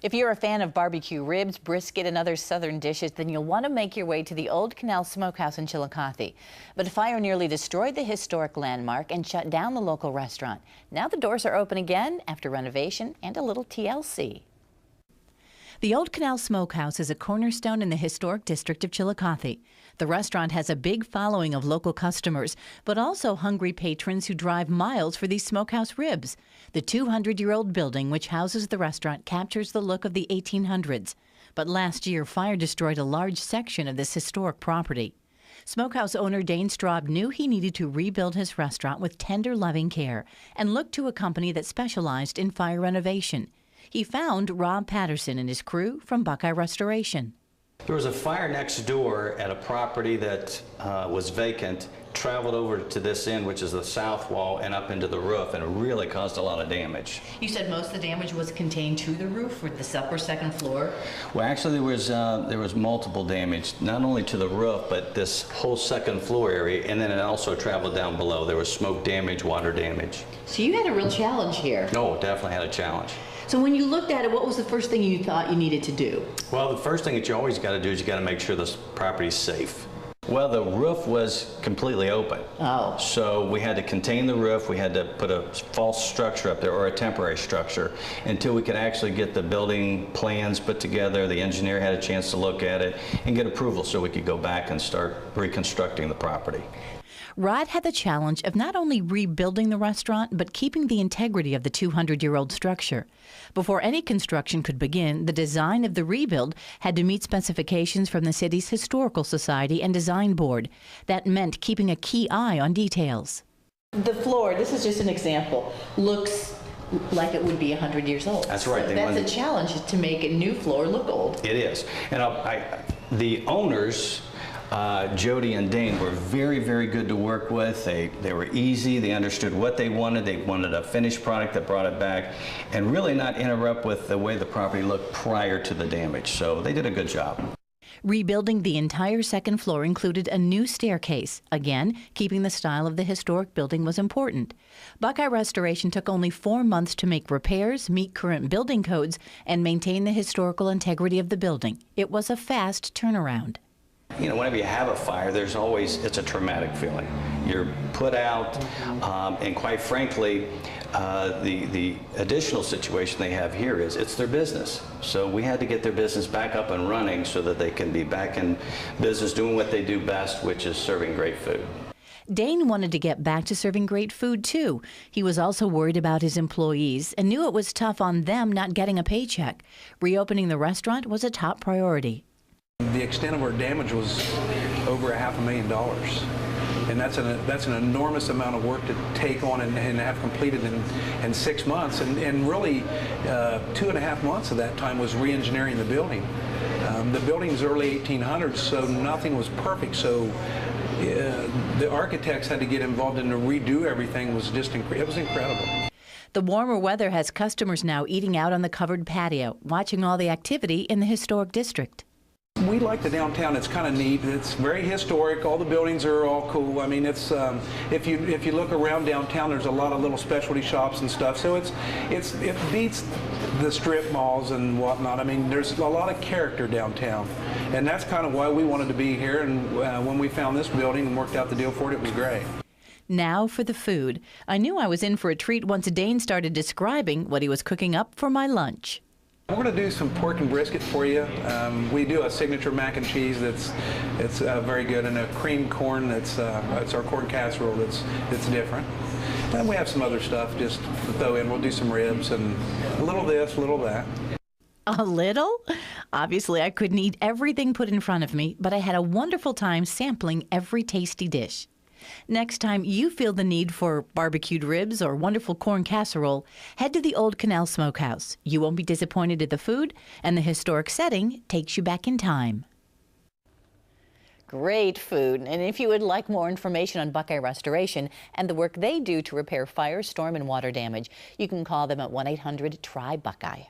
If you're a fan of barbecue ribs, brisket, and other southern dishes, then you'll want to make your way to the Old Canal Smokehouse in Chillicothe. But a fire nearly destroyed the historic landmark and shut down the local restaurant. Now the doors are open again after renovation and a little TLC. The Old Canal Smokehouse is a cornerstone in the historic district of Chillicothe. The restaurant has a big following of local customers, but also hungry patrons who drive miles for these smokehouse ribs. The 200-year-old building which houses the restaurant captures the look of the 1800s. But last year, fire destroyed a large section of this historic property. Smokehouse owner Dane Straub knew he needed to rebuild his restaurant with tender, loving care and looked to a company that specialized in fire renovation. He found Rob Patterson and his crew from Buckeye Restoration. There was a fire next door at a property that was vacant, traveled over to this end, which is the south wall, and up into the roof, and it really caused a lot of damage. You said most of the damage was contained to the roof or the upper second floor? Well, actually there was multiple damage, not only to the roof, but this whole second floor area, and then it also traveled down below. There was smoke damage, water damage. So you had a real challenge here. No, definitely had a challenge. So when you looked at it, what was the first thing you thought you needed to do? Well, the first thing that you always got to do is you got to make sure this property's safe. Well, the roof was completely open. Oh. So we had to contain the roof. We had to put a false structure up there, or a temporary structure, until we could actually get the building plans put together. The engineer had a chance to look at it and get approval so we could go back and start reconstructing the property. Rod had the challenge of not only rebuilding the restaurant, but keeping the integrity of the 200-year-old structure. Before any construction could begin, the design of the rebuild had to meet specifications from the city's Historical Society and Design Board. That meant keeping a key eye on details. The floor, this is just an example, looks like it would be 100 years old. That's right. So that's a challenge, to make a new floor look old. It is. And the owners, Jody and Dane, were very, very good to work with. They were easy. They understood what they wanted. They wanted a finished product that brought it back and really not interrupt with the way the property looked prior to the damage. So they did a good job. Rebuilding the entire second floor included a new staircase. Again, keeping the style of the historic building was important. Buckeye Restoration took only 4 months to make repairs, meet current building codes, and maintain the historical integrity of the building. It was a fast turnaround. You know, whenever you have a fire, it's a traumatic feeling. You're put out, and quite frankly, the additional situation they have here is it's their business. So we had to get their business back up and running so that they can be back in business doing what they do best, which is serving great food. Dane wanted to get back to serving great food, too. He was also worried about his employees and knew it was tough on them not getting a paycheck. Reopening the restaurant was a top priority. The extent of our damage was over $500,000, and that's an enormous amount of work to take on and have completed in 6 months. And really, 2.5 months of that time was re-engineering the building. The building's early 1800s, so nothing was perfect. So the architects had to get involved and to redo everything. It was incredible. The warmer weather has customers now eating out on the covered patio, watching all the activity in the historic district. We like the downtown. It's kind of neat. It's very historic. All the buildings are all cool. I mean, it's if you look around downtown, there's a lot of little specialty shops and stuff. So it beats the strip malls and whatnot. I mean, there's a lot of character downtown, and that's kind of why we wanted to be here. And when we found this building and worked out the deal for it, it was great. Now for the food. I knew I was in for a treat once Dane started describing what he was cooking up for my lunch. We're going to do some pork and brisket for you. We do a signature mac and cheese that's very good, and a creamed corn that's our corn casserole that's different. And we have some other stuff just to throw in. We'll do some ribs and a little this, a little that. A little? Obviously, I couldn't eat everything put in front of me, but I had a wonderful time sampling every tasty dish. Next time you feel the need for barbecued ribs or wonderful corn casserole, head to the Old Canal Smokehouse. You won't be disappointed at the food, and the historic setting takes you back in time. Great food. And if you would like more information on Buckeye Restoration and the work they do to repair fire, storm, and water damage, you can call them at 1-800-TRY-BUCKEYE.